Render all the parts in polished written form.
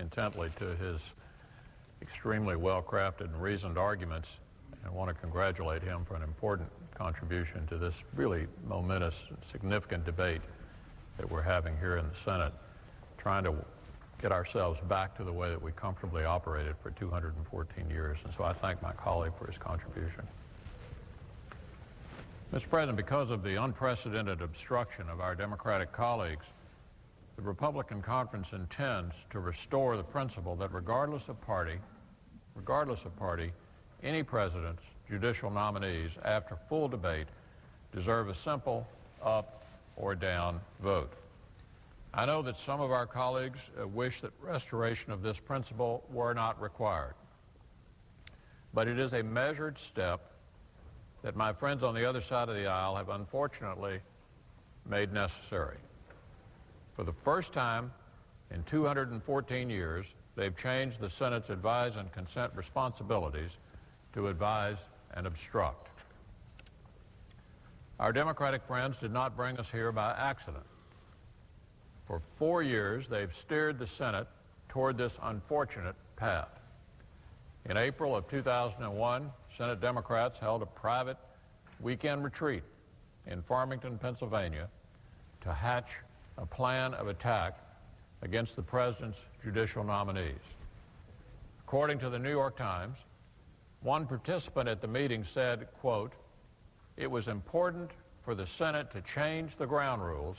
intently to his extremely well-crafted and reasoned arguments. I want to congratulate him for an important contribution to this really momentous, significant debate that we're having here in the Senate, trying to get ourselves back to the way that we comfortably operated for 214 years. And so I thank my colleague for his contribution. Mr. President, because of the unprecedented obstruction of our Democratic colleagues, the Republican conference intends to restore the principle that regardless of party, any president's judicial nominees, after full debate, deserve a simple up or down vote. I know that some of our colleagues wish that restoration of this principle were not required, but it is a measured step that my friends on the other side of the aisle have unfortunately made necessary. For the first time in 214 years, they've changed the Senate's advise and consent responsibilities to advise and obstruct. Our Democratic friends did not bring us here by accident. For 4 years, they've steered the Senate toward this unfortunate path. In April of 2001, Senate Democrats held a private weekend retreat in Farmington, Pennsylvania, to hatch a plan of attack against the president's judicial nominees. According to the New York Times, one participant at the meeting said, quote, "It was important for the Senate to change the ground rules,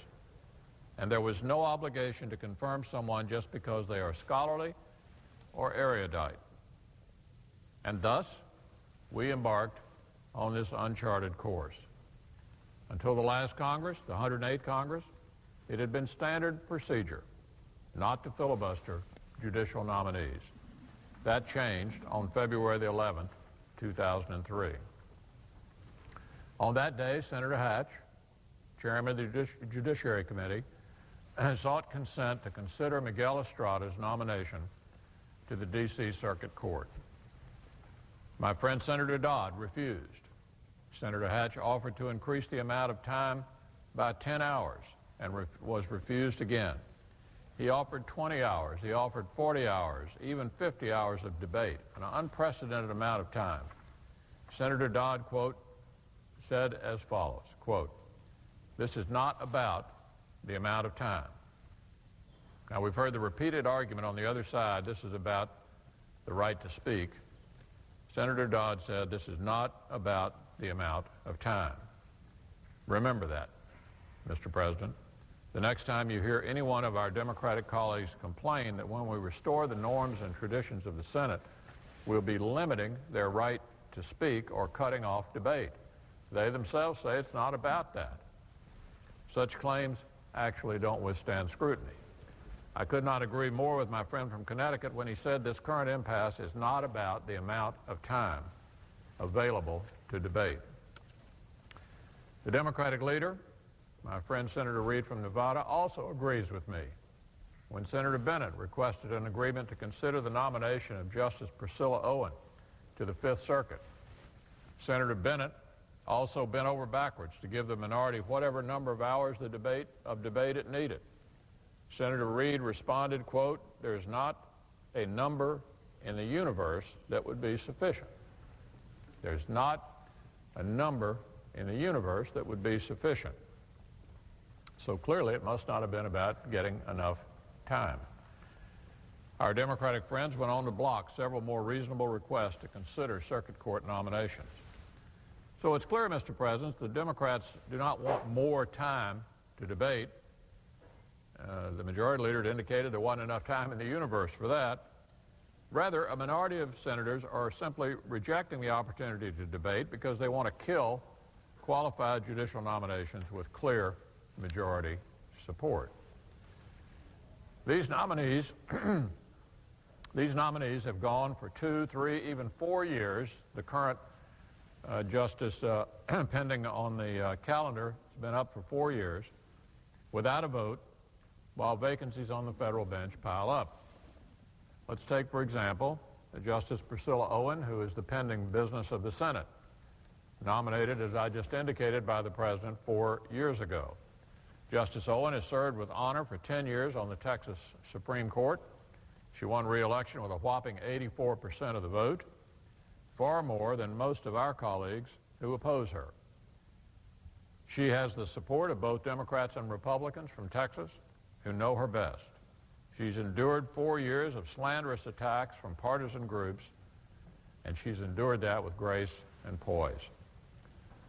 and there was no obligation to confirm someone just because they are scholarly or erudite." And thus, we embarked on this uncharted course. Until the last Congress, the 108th Congress, it had been standard procedure not to filibuster judicial nominees. That changed on February the 11th, 2003. On that day, Senator Hatch, chairman of the Judiciary Committee, sought consent to consider Miguel Estrada's nomination to the D.C. Circuit Court. My friend Senator Dodd refused. Senator Hatch offered to increase the amount of time by 10 hours and was refused again. He offered 20 hours, he offered 40 hours, even 50 hours of debate, an unprecedented amount of time. Senator Dodd, quote, said as follows, quote, "This is not about the amount of time." Now, we've heard the repeated argument on the other side, this is about the right to speak. Senator Dodd said this is not about the amount of time. Remember that, Mr. President. The next time you hear any one of our Democratic colleagues complain that when we restore the norms and traditions of the Senate, we'll be limiting their right to speak or cutting off debate. They themselves say it's not about that. Such claims actually don't withstand scrutiny. I could not agree more with my friend from Connecticut when he said this current impasse is not about the amount of time available to debate. The Democratic leader, my friend Senator Reid from Nevada, also agrees with me when Senator Bennett requested an agreement to consider the nomination of Justice Priscilla Owen to the Fifth Circuit. Senator Bennett also bent over backwards to give the minority whatever number of hours of debate it needed. Senator Reid responded, quote, "There's not a number in the universe that would be sufficient." There's not a number in the universe that would be sufficient. So clearly it must not have been about getting enough time. Our Democratic friends went on to block several more reasonable requests to consider circuit court nominations. So it's clear, Mr. President, the Democrats do not want more time to debate. The majority leader had indicated there wasn't enough time in the universe for that. Rather, a minority of senators are simply rejecting the opportunity to debate because they want to kill qualified judicial nominations with clear majority support. These nominees have gone for 2, 3, even 4 years. The current justice pending on the calendar has been up for 4 years without a vote, while vacancies on the federal bench pile up. Let's take, for example, Justice Priscilla Owen, who is the pending business of the Senate, nominated, as I just indicated, by the President 4 years ago. Justice Owen has served with honor for 10 years on the Texas Supreme Court. She won re-election with a whopping 84% of the vote, far more than most of our colleagues who oppose her. She has the support of both Democrats and Republicans from Texas who know her best. She's endured 4 years of slanderous attacks from partisan groups, and she's endured that with grace and poise.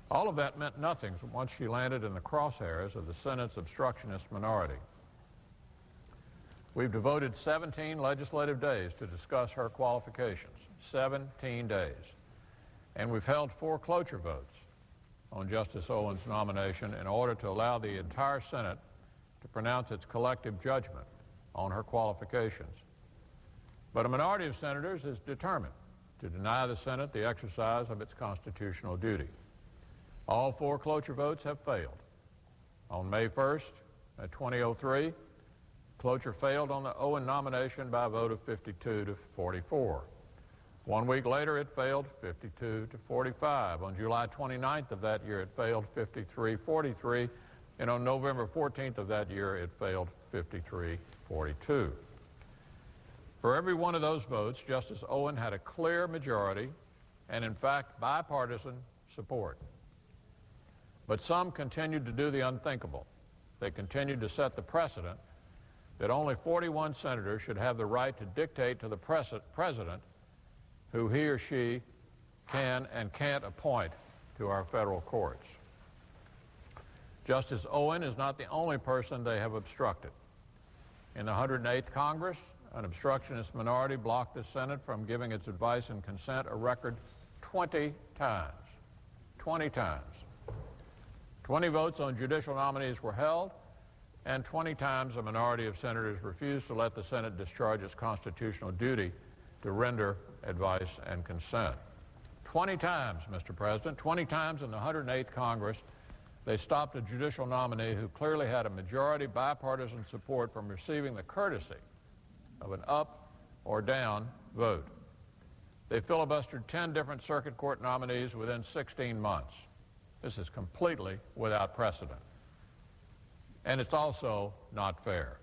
All of that meant nothing once she landed in the crosshairs of the Senate's obstructionist minority. We've devoted 17 legislative days to discuss her qualifications, 17 days. And we've held 4 cloture votes on Justice Owen's nomination in order to allow the entire Senate to pronounce its collective judgment on her qualifications. But a minority of senators is determined to deny the Senate the exercise of its constitutional duty. All 4 cloture votes have failed. On May 1st, 2003, cloture failed on the Owen nomination by a vote of 52 to 44. 1 week later, it failed 52 to 45. On July 29th of that year, it failed 53-43. And on November 14th of that year, it failed 53-42. For every one of those votes, Justice Owen had a clear majority and, in fact, bipartisan support. But some continued to do the unthinkable. They continued to set the precedent that only 41 senators should have the right to dictate to the president who he or she can and can't appoint to our federal courts. Justice Owen is not the only person they have obstructed. In the 108th Congress, an obstructionist minority blocked the Senate from giving its advice and consent a record 20 times. 20 times. 20 votes on judicial nominees were held, and 20 times a minority of senators refused to let the Senate discharge its constitutional duty to render advice and consent. 20 times, Mr. President, 20 times in the 108th Congress, they stopped a judicial nominee who clearly had a majority bipartisan support from receiving the courtesy of an up or down vote. They filibustered 10 different circuit court nominees within 16 months. This is completely without precedent. And it's also not fair.